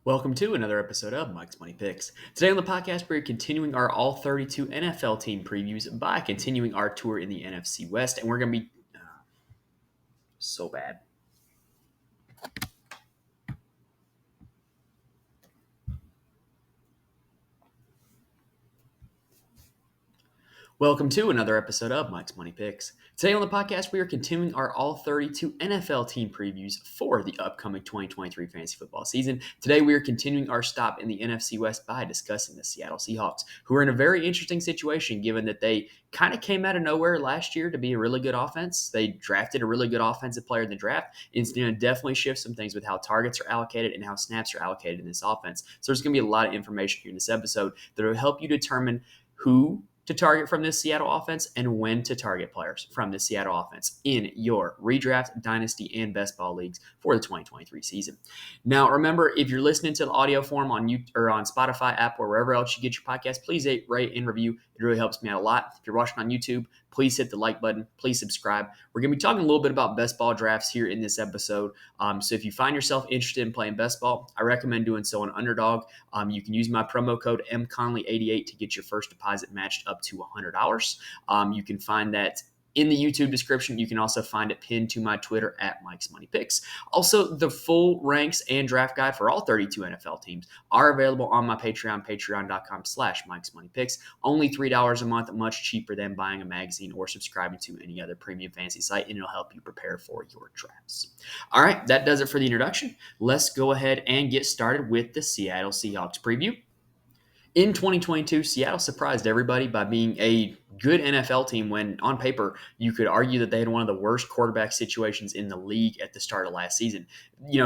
Welcome to another episode of Mike's Money Picks. Today on the podcast, we're continuing our all 32 NFL team previews by continuing our tour in the NFC West, and we're going to be so bad. Welcome to another episode of Mike's Money Picks. Today on the podcast, we are continuing our all 32 NFL team previews for the upcoming 2023 fantasy football season. Today, we are continuing our stop in the NFC West by discussing the Seattle Seahawks, who are in a very interesting situation given that they kind of came out of nowhere last year to be a really good offense. They drafted a really good offensive player in the draft. It's going to definitely shift some things with how targets are allocated and how snaps are allocated in this offense. So there's going to be a lot of information here in this episode that will help you determine who to target from this Seattle offense and when to target players from the Seattle offense in your redraft, dynasty, and best ball leagues for the 2023 season. Now, remember, if you're listening to the audio form on YouTube or on Spotify app or wherever else you get your podcast, please rate and review. It really helps me out a lot. If you're watching on YouTube, please hit the like button. Please subscribe. We're going to be talking a little bit about best ball drafts here in this episode. So if you find yourself interested in playing best ball, I recommend doing so on Underdog. You can use my promo code MConley88 to get your first deposit matched up to $100. You can find that in the YouTube description. You can also find it pinned to my Twitter at Mike's Money Picks. Also, the full ranks and draft guide for all 32 NFL teams are available on my Patreon, patreon.com/Mike's Money Picks. Only $3 a month, much cheaper than buying a magazine or subscribing to any other premium fantasy site, and it'll help you prepare for your drafts. All right, that does it for the introduction. Let's go ahead and get started with the Seattle Seahawks preview. In 2022, Seattle surprised everybody by being a good NFL team when, on paper, you could argue that they had one of the worst quarterback situations in the league at the start of last season.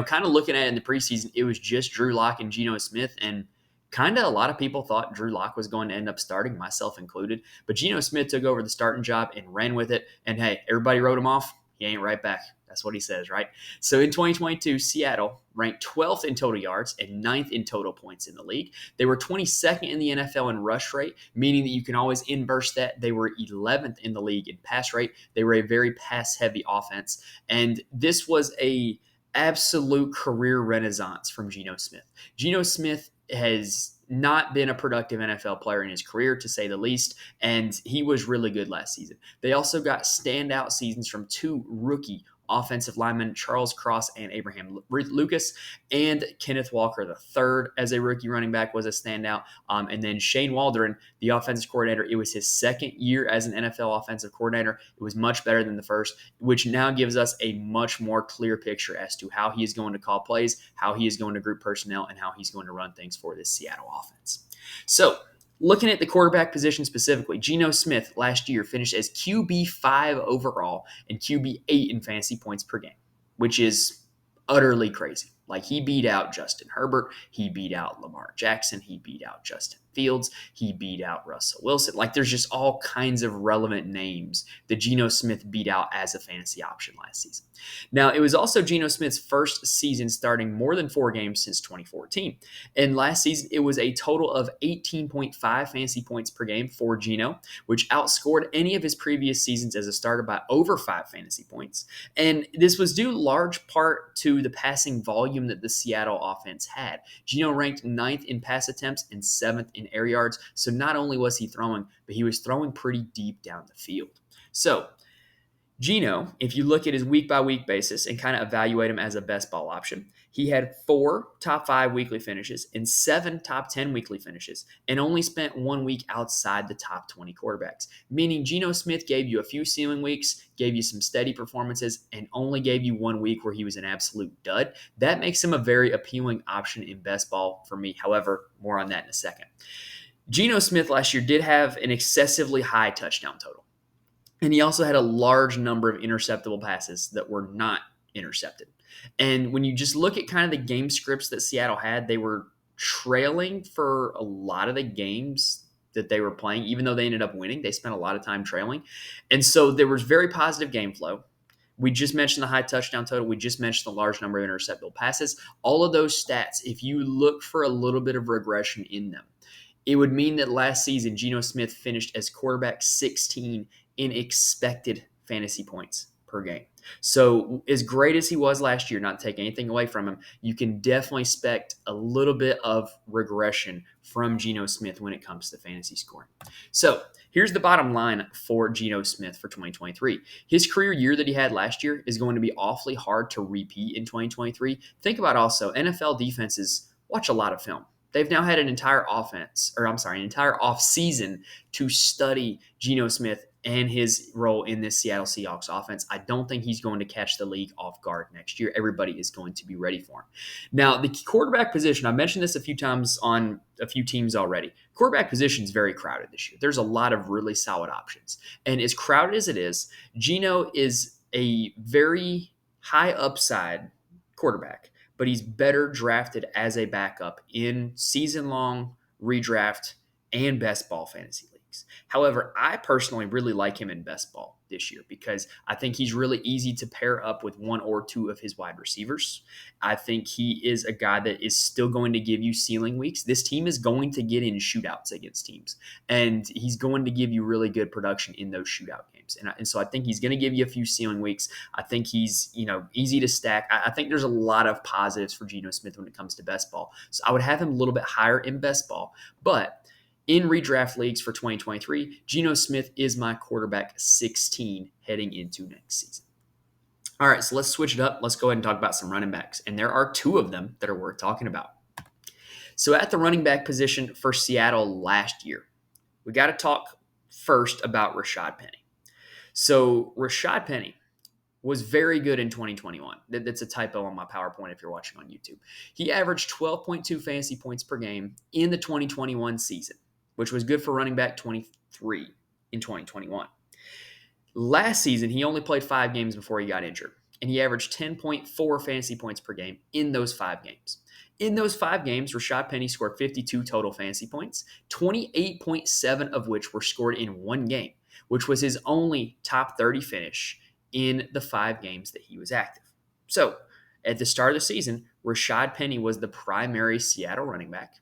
Kind of looking at it in the preseason, it was just Drew Lock and Geno Smith, and kind of a lot of people thought Drew Lock was going to end up starting, myself included. But Geno Smith took over the starting job and ran with it, and hey, everybody wrote him off. He ain't right back. That's what he says, right? So in 2022, Seattle ranked 12th in total yards and 9th in total points in the league. They were 22nd in the NFL in rush rate, meaning that you can always inverse that. They were 11th in the league in pass rate. They were a very pass-heavy offense, and this was a absolute career renaissance from Geno Smith. Geno Smith has not been a productive NFL player in his career, to say the least, and he was really good last season. They also got standout seasons from two rookie offensive linemen, Charles Cross and Abraham Lucas, and Kenneth Walker III as a rookie running back was a standout. And then Shane Waldron, the offensive coordinator, it was his second year as an NFL offensive coordinator. It was much better than the first, which now gives us a much more clear picture as to how he is going to call plays, how he is going to group personnel, and how he's going to run things for this Seattle offense. So, looking at the quarterback position specifically, Geno Smith last year finished as QB5 overall and QB8 in fantasy points per game, which is utterly crazy. Like, he beat out Justin Herbert, he beat out Lamar Jackson, he beat out Justin Fields, he beat out Russell Wilson. Like, there's just all kinds of relevant names that Geno Smith beat out as a fantasy option last season. Now, it was also Geno Smith's first season starting more than 4 games since 2014. And last season, it was a total of 18.5 fantasy points per game for Geno, which outscored any of his previous seasons as a starter by over 5 fantasy points. And this was due large part to the passing volume that the Seattle offense had. Geno ranked 9th in pass attempts and 7th in air yards. So not only was he throwing, but he was throwing pretty deep down the field. So Geno, if you look at his week-by-week basis and kind of evaluate him as a best ball option, he had 4 top 5 weekly finishes and 7 top 10 weekly finishes and only spent 1 week outside the top 20 quarterbacks, meaning Geno Smith gave you a few ceiling weeks, gave you some steady performances, and only gave you 1 week where he was an absolute dud. That makes him a very appealing option in best ball for me. However, more on that in a second. Geno Smith last year did have an excessively high touchdown total. And he also had a large number of interceptable passes that were not intercepted. And when you just look at kind of the game scripts that Seattle had, they were trailing for a lot of the games that they were playing. Even though they ended up winning, they spent a lot of time trailing. And so there was very positive game flow. We just mentioned the high touchdown total. We just mentioned the large number of interceptable passes. All of those stats, if you look for a little bit of regression in them, it would mean that last season, Geno Smith finished as quarterback 16 in expected fantasy points per game. So as great as he was last year, not to take anything away from him, you can definitely expect a little bit of regression from Geno Smith when it comes to fantasy scoring. So here's the bottom line for Geno Smith for 2023. His career year that he had last year is going to be awfully hard to repeat in 2023. Think about also NFL defenses watch a lot of film. They've now had an entire an entire off season to study Geno Smith and his role in this Seattle Seahawks offense. I don't think he's going to catch the league off guard next year. Everybody is going to be ready for him. Now, the quarterback position, I mentioned this a few times on a few teams already. Quarterback position is very crowded this year. There's a lot of really solid options. And as crowded as it is, Geno is a very high upside quarterback, but he's better drafted as a backup in season-long redraft and best ball fantasy leagues. However, I personally really like him in best ball this year because I think he's really easy to pair up with one or two of his wide receivers. I think he is a guy that is still going to give you ceiling weeks. This team is going to get in shootouts against teams, and he's going to give you really good production in those shootout games. And so I think he's going to give you a few ceiling weeks. I think he's easy to stack. I think there's a lot of positives for Geno Smith when it comes to best ball. So I would have him a little bit higher in best ball, but in redraft leagues for 2023, Geno Smith is my quarterback 16 heading into next season. All right, so let's switch it up. Let's go ahead and talk about some running backs. And there are two of them that are worth talking about. So at the running back position for Seattle last year, we got to talk first about Rashad Penny. So Rashad Penny was very good in 2021. That's a typo on my PowerPoint if you're watching on YouTube. He averaged 12.2 fantasy points per game in the 2021 season, which was good for running back 23 in 2021. Last season, he only played 5 games before he got injured, and he averaged 10.4 fantasy points per game in those 5 games. In those 5 games, Rashad Penny scored 52 total fantasy points, 28.7 of which were scored in one game, which was his only top 30 finish in the 5 games that he was active. So, at the start of the season, Rashad Penny was the primary Seattle running back,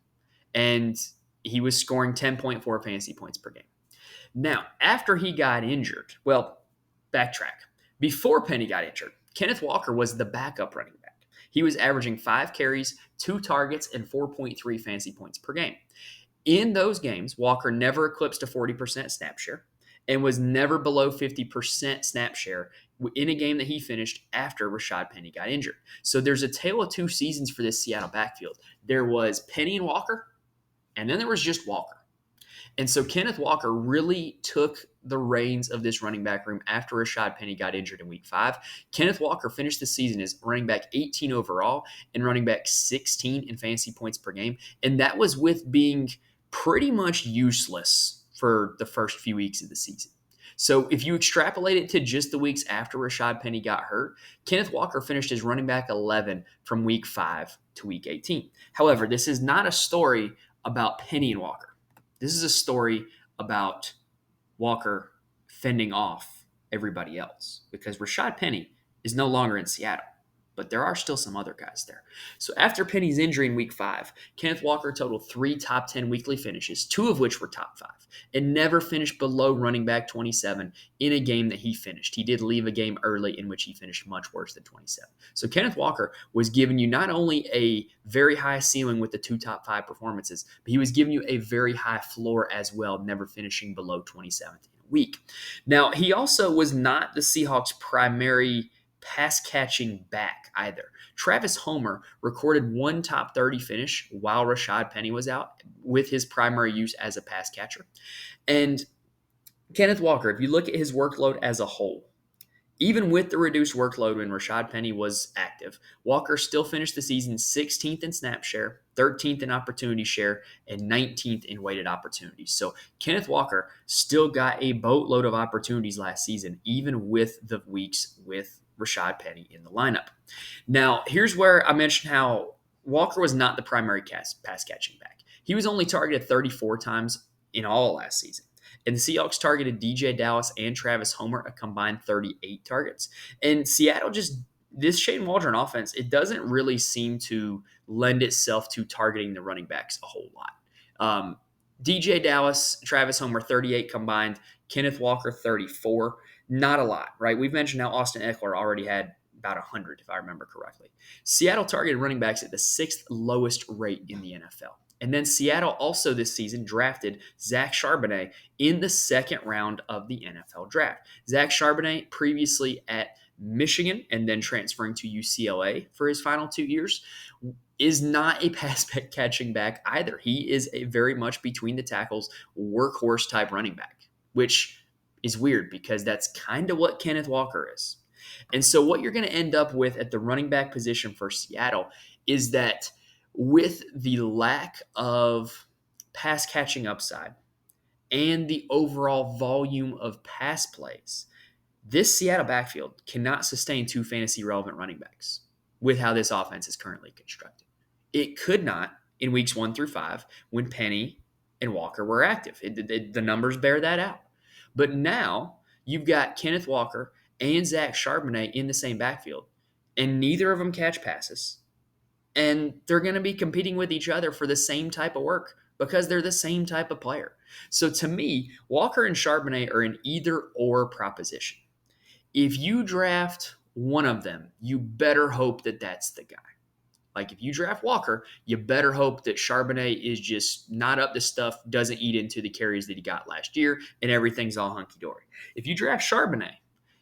and he was scoring 10.4 fantasy points per game. Now, after he got injured, backtrack. Before Penny got injured, Kenneth Walker was the backup running back. He was averaging 5 carries, 2 targets, and 4.3 fantasy points per game. In those games, Walker never eclipsed a 40% snap share and was never below 50% snap share in a game that he finished after Rashad Penny got injured. So there's a tale of 2 seasons for this Seattle backfield. There was Penny and Walker, and then there was just Walker. And so Kenneth Walker really took the reins of this running back room after Rashad Penny got injured in week 5. Kenneth Walker finished the season as running back 18 overall and running back 16 in fantasy points per game. And that was with being pretty much useless for the first few weeks of the season. So if you extrapolate it to just the weeks after Rashad Penny got hurt, Kenneth Walker finished as running back 11 from week 5 to week 18. However, this is not a story about Penny and Walker. This is a story about Walker fending off everybody else because Rashad Penny is no longer in Seattle, but there are still some other guys there. So after Penny's injury in week 5, Kenneth Walker totaled 3 top 10 weekly finishes, 2 of which were top 5, and never finished below running back 27 in a game that he finished. He did leave a game early in which he finished much worse than 27. So Kenneth Walker was giving you not only a very high ceiling with the 2 top 5 performances, but he was giving you a very high floor as well, never finishing below 27th in a week. Now, he also was not the Seahawks' primary pass-catching back either. Travis Homer recorded 1 top 30 finish while Rashad Penny was out with his primary use as a pass catcher. And Kenneth Walker, if you look at his workload as a whole, even with the reduced workload when Rashad Penny was active, Walker still finished the season 16th in snap share, 13th in opportunity share, and 19th in weighted opportunities. So Kenneth Walker still got a boatload of opportunities last season, even with the weeks with Rashad Penny in the lineup. Now, here's where I mentioned how Walker was not the primary pass-catching back. He was only targeted 34 times in all last season. And the Seahawks targeted DJ Dallas and Travis Homer a combined 38 targets. And Seattle this Shane Waldron offense, it doesn't really seem to lend itself to targeting the running backs a whole lot. DJ Dallas, Travis Homer, 38 combined. Kenneth Walker 34. Not a lot, right? We've mentioned how Austin Eckler already had about 100, if I remember correctly. Seattle targeted running backs at the sixth lowest rate in the NFL. And then Seattle also this season drafted Zach Charbonnet in the second round of the NFL draft. Zach Charbonnet, previously at Michigan and then transferring to UCLA for his final 2 years, is not a pass catching back either. He is a very much between the tackles workhorse type running back, which is weird because that's kind of what Kenneth Walker is. And so what you're going to end up with at the running back position for Seattle is that with the lack of pass catching upside and the overall volume of pass plays, this Seattle backfield cannot sustain two fantasy relevant running backs with how this offense is currently constructed. It could not in weeks 1 through 5 when Penny and Walker were active. The numbers bear that out. But now you've got Kenneth Walker and Zach Charbonnet in the same backfield, and neither of them catch passes. And they're going to be competing with each other for the same type of work because they're the same type of player. So to me, Walker and Charbonnet are an either-or proposition. If you draft one of them, you better hope that that's the guy. Like if you draft Walker, you better hope that Charbonnet is just not up to stuff, doesn't eat into the carries that he got last year, and everything's all hunky-dory. If you draft Charbonnet,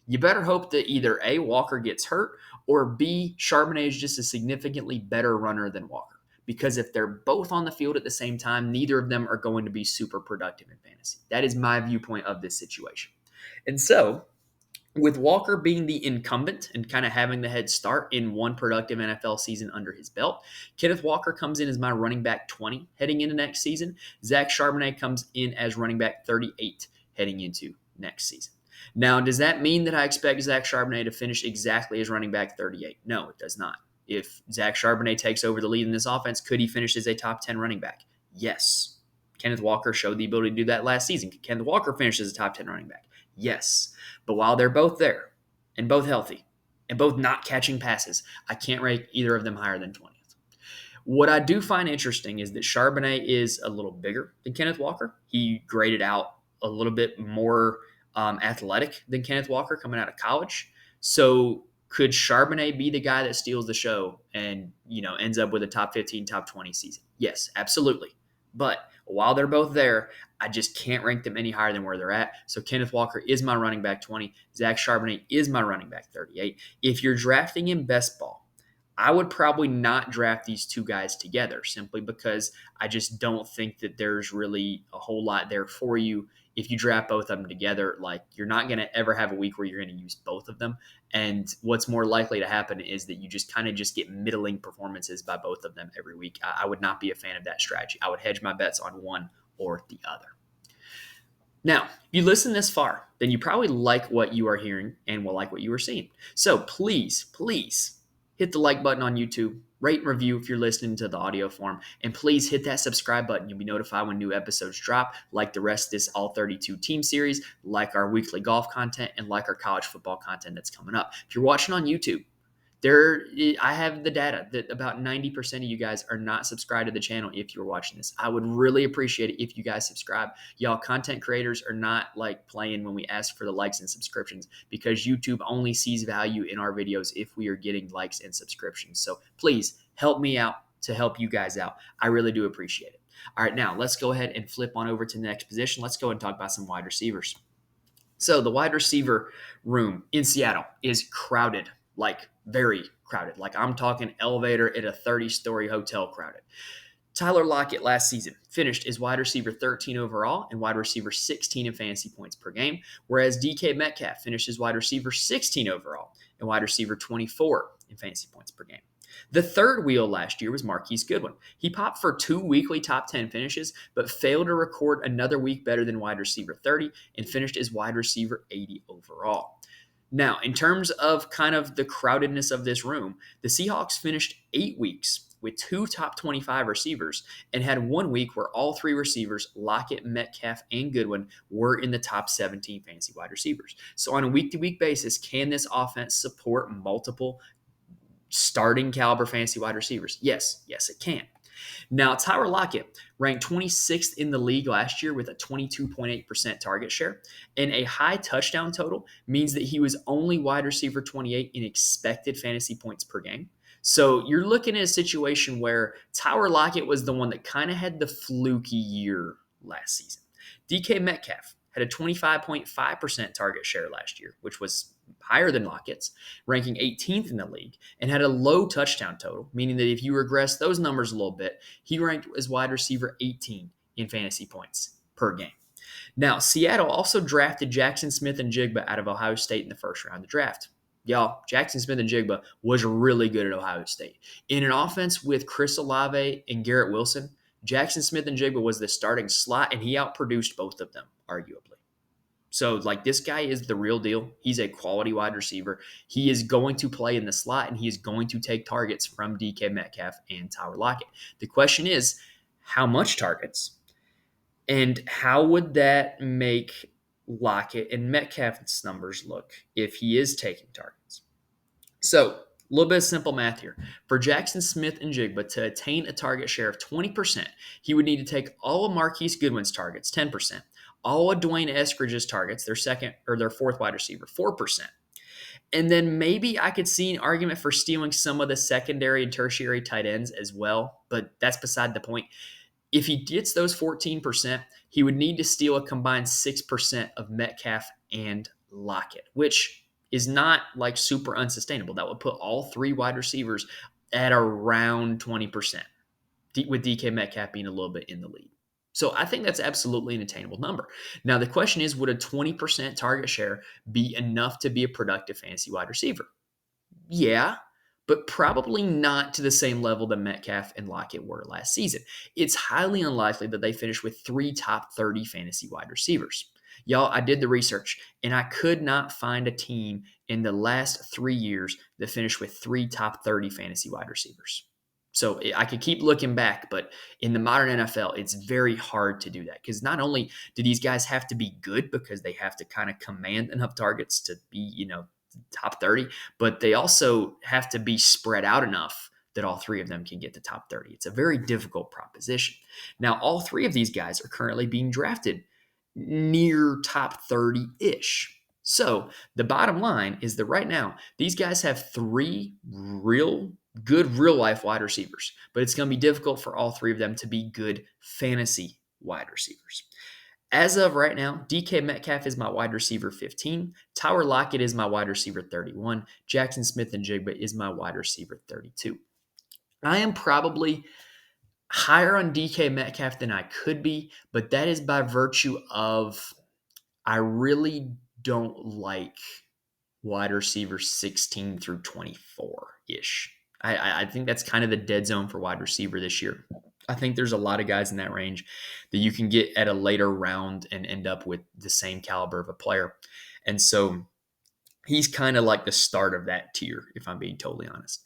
you better hope that either A, Walker gets hurt, or B, Charbonnet is just a significantly better runner than Walker. Because if they're both on the field at the same time, neither of them are going to be super productive in fantasy. That is my viewpoint of this situation. And so, with Walker being the incumbent and kind of having the head start in one productive NFL season under his belt, Kenneth Walker comes in as my running back 20 heading into next season. Zach Charbonnet comes in as running back 38 heading into next season. Now, does that mean that I expect Zach Charbonnet to finish exactly as running back 38? No, it does not. If Zach Charbonnet takes over the lead in this offense, could he finish as a top 10 running back? Yes. Kenneth Walker showed the ability to do that last season. Could Kenneth Walker finish as a top 10 running back? Yes. But while they're both there and both healthy and both not catching passes, I can't rank either of them higher than 20th. What I do find interesting is that Charbonnet is a little bigger than Kenneth Walker. He graded out a little bit more athletic than Kenneth Walker coming out of college. So could Charbonnet be the guy that steals the show and, ends up with a top 15, top 20 season? Yes, absolutely. But while they're both there, I just can't rank them any higher than where they're at. So Kenneth Walker is my running back 20. Zach Charbonnet is my running back 38. If you're drafting in best ball, I would probably not draft these two guys together simply because I just don't think that there's really a whole lot there for you. If you draft both of them together, you're not going to ever have a week where you're going to use both of them. And what's more likely to happen is that you just kind of get middling performances by both of them every week. I would not be a fan of that strategy. I would hedge my bets on one or the other. Now, if you listen this far, then you probably like what you are hearing and will like what you are seeing. So please hit the like button on YouTube, rate and review if you're listening to the audio form, and please hit that subscribe button. You'll be notified when new episodes drop, like the rest of this All 32 team series, like our weekly golf content, and like our college football content that's coming up. If you're watching on YouTube, I have the data that about 90% of you guys are not subscribed to the channel if you're watching this. I would really appreciate it if you guys subscribe. Y'all content creators are not playing when we ask for the likes and subscriptions because YouTube only sees value in our videos if we are getting likes and subscriptions. So please help me out to help you guys out. I really do appreciate it. All right, now let's go ahead and flip on over to the next position. Let's go and talk about some wide receivers. So the wide receiver room in Seattle is crowded. Very crowded. I'm talking elevator at a 30-story hotel crowded. Tyler Lockett last season finished as wide receiver 13 overall and wide receiver 16 in fantasy points per game, whereas DK Metcalf finished as wide receiver 16 overall and wide receiver 24 in fantasy points per game. The third wheel last year was Marquise Goodwin. He popped for 2 weekly top 10 finishes, but failed to record another week better than wide receiver 30 and finished as wide receiver 80 overall. Now, in terms of kind of the crowdedness of this room, the Seahawks finished 8 weeks with 2 top 25 receivers and had 1 week where all 3 receivers, Lockett, Metcalf, and Goodwin, were in the top 17 fantasy wide receivers. So on a week-to-week basis, can this offense support multiple starting caliber fantasy wide receivers? Yes, it can. Now, Tyler Lockett ranked 26th in the league last year with a 22.8% target share, and a high touchdown total means that he was only wide receiver 28 in expected fantasy points per game. So you're looking at a situation where Tyler Lockett was the one that kind of had the fluky year last season. DK Metcalf had a 25.5% target share last year, which was higher than Lockett's, ranking 18th in the league, and had a low touchdown total, meaning that if you regress those numbers a little bit, he ranked as wide receiver 18 in fantasy points per game. Now, Seattle also drafted Jaxon Smith-Njigba out of Ohio State in the first round of the draft. Y'all, Jaxon Smith-Njigba was really good at Ohio State. In an offense with Chris Olave and Garrett Wilson, Jaxon Smith-Njigba was the starting slot, and he outproduced both of them, arguably. So, this guy is the real deal. He's a quality wide receiver. He is going to play in the slot, and he is going to take targets from DK Metcalf and Tyler Lockett. The question is, how much targets? And how would that make Lockett and Metcalf's numbers look if he is taking targets? So, a little bit of simple math here. For Jaxon Smith-Njigba to attain a target share of 20%, he would need to take all of Marquise Goodwin's targets, 10%, all of Dwayne Eskridge's targets, their fourth wide receiver, 4%. And then maybe I could see an argument for stealing some of the secondary and tertiary tight ends as well, but that's beside the point. If he gets those 14%, he would need to steal a combined 6% of Metcalf and Lockett, which is not super unsustainable. That would put all three wide receivers at around 20%, with DK Metcalf being a little bit in the lead. So I think that's absolutely an attainable number. Now, the question is, would a 20% target share be enough to be a productive fantasy wide receiver? Yeah, but probably not to the same level that Metcalf and Lockett were last season. It's highly unlikely that they finish with 3 top 30 fantasy wide receivers. Y'all, I did the research, and I could not find a team in the last 3 years that finished with 3 top 30 fantasy wide receivers. So I could keep looking back, but in the modern NFL, it's very hard to do that because not only do these guys have to be good because they have to kind of command enough targets to be, top 30, but they also have to be spread out enough that all three of them can get to top 30. It's a very difficult proposition. Now, all three of these guys are currently being drafted near top 30-ish. So the bottom line is that right now, these guys have 3 real good real-life wide receivers, but it's going to be difficult for all three of them to be good fantasy wide receivers. As of right now, DK Metcalf is my wide receiver 15. Tyler Lockett is my wide receiver 31. Jaxon Smith-Njigba is my wide receiver 32. I am probably higher on DK Metcalf than I could be, but that is by virtue of I really don't like wide receiver 16 through 24-ish. I think that's kind of the dead zone for wide receiver this year. I think there's a lot of guys in that range that you can get at a later round and end up with the same caliber of a player. And so he's kind of like the start of that tier, if I'm being totally honest.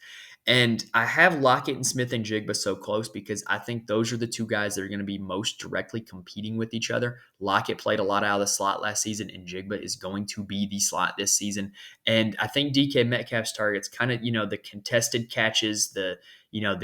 And I have Lockett and Smith-Njigba so close because I think those are the two guys that are going to be most directly competing with each other. Lockett played a lot out of the slot last season, and Njigba is going to be the slot this season. And I think DK Metcalf's targets, kind of, the contested catches, the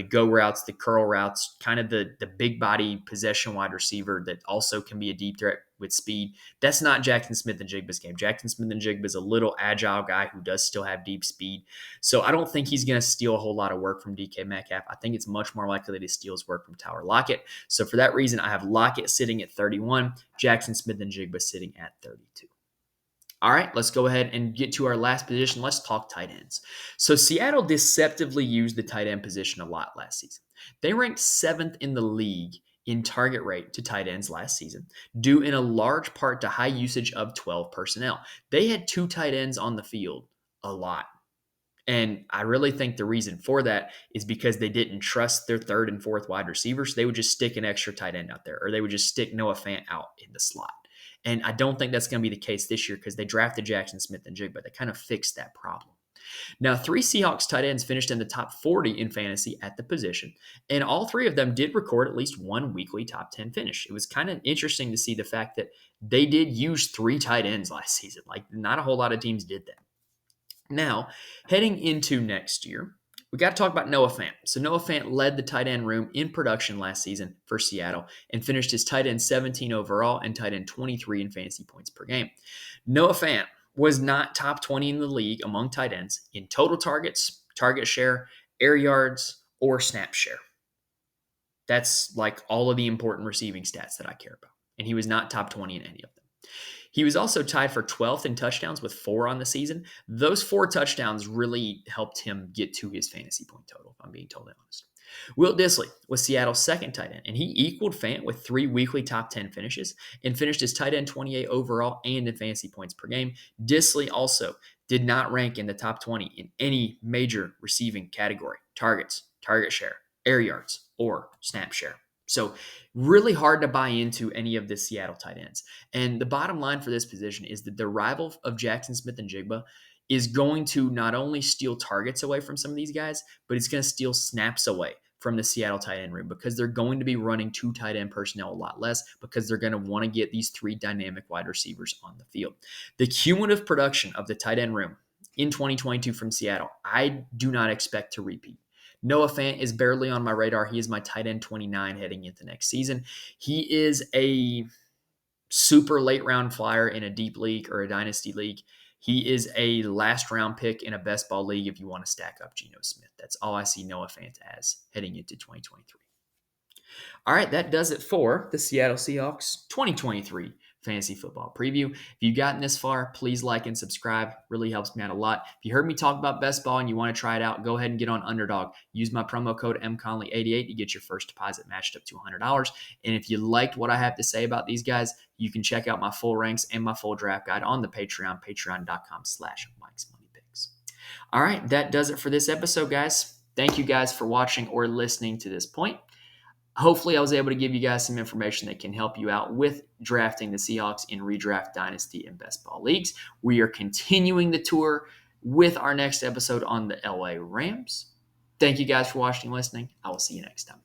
go routes, the curl routes, kind of the big body possession wide receiver that also can be a deep threat with speed. That's not Jaxon Smith-Njigba's game. Jaxon Smith-Njigba is a little agile guy who does still have deep speed. So I don't think he's going to steal a whole lot of work from DK Metcalf. I think it's much more likely that he steals work from Tyler Lockett. So for that reason, I have Lockett sitting at 31, Jaxon Smith-Njigba sitting at 32. All right, let's go ahead and get to our last position. Let's talk tight ends. So Seattle deceptively used the tight end position a lot last season. They ranked 7th in the league in target rate to tight ends last season, due in a large part to high usage of 12 personnel. They had 2 tight ends on the field a lot. And I really think the reason for that is because they didn't trust their 3rd and 4th wide receivers. They would just stick an extra tight end out there, or they would just stick Noah Fant out in the slot. And I don't think that's going to be the case this year because they drafted Jaxon Smith-Njigba. They kind of fixed that problem. Now, 3 Seahawks tight ends finished in the top 40 in fantasy at the position, and all 3 of them did record at least one weekly top 10 finish. It was kind of interesting to see the fact that they did use 3 tight ends last season. Not a whole lot of teams did that. Now, heading into next year, we got to talk about Noah Fant. So Noah Fant led the tight end room in production last season for Seattle and finished his tight end 17 overall and tight end 23 in fantasy points per game. Noah Fant was not top 20 in the league among tight ends in total targets, target share, air yards, or snap share. That's like all of the important receiving stats that I care about. And he was not top 20 in any of them. He was also tied for 12th in touchdowns with 4 on the season. Those 4 touchdowns really helped him get to his fantasy point total, if I'm being totally honest. Wilt Disley was Seattle's second tight end, and he equaled Fant with 3 weekly top 10 finishes and finished his tight end 28 overall and in fantasy points per game. Disley also did not rank in the top 20 in any major receiving category: targets, target share, air yards, or snap share. So really hard to buy into any of the Seattle tight ends. And the bottom line for this position is that the arrival of Jaxon Smith-Njigba is going to not only steal targets away from some of these guys, but it's going to steal snaps away from the Seattle tight end room because they're going to be running 2 tight end personnel a lot less because they're going to want to get these 3 dynamic wide receivers on the field. The cumulative production of the tight end room in 2022 from Seattle, I do not expect to repeat. Noah Fant is barely on my radar. He is my tight end 29 heading into next season. He is a super late round flyer in a deep league or a dynasty league. He is a last round pick in a best ball league if you want to stack up Geno Smith. That's all I see Noah Fant as heading into 2023. All right, that does it for the Seattle Seahawks 2023 fantasy football preview. If you've gotten this far, please like and subscribe. Really helps me out a lot. If you heard me talk about best ball and you want to try it out, go ahead and get on Underdog. Use my promo code MConley88 to get your first deposit matched up to $100. And if you liked what I have to say about these guys, you can check out my full ranks and my full draft guide on the Patreon, patreon.com/MikesMoneyPicks. All right, that does it for this episode, guys. Thank you guys for watching or listening to this point. Hopefully, I was able to give you guys some information that can help you out with drafting the Seahawks in redraft, dynasty, and best ball leagues. We are continuing the tour with our next episode on the LA Rams. Thank you guys for watching and listening. I will see you next time.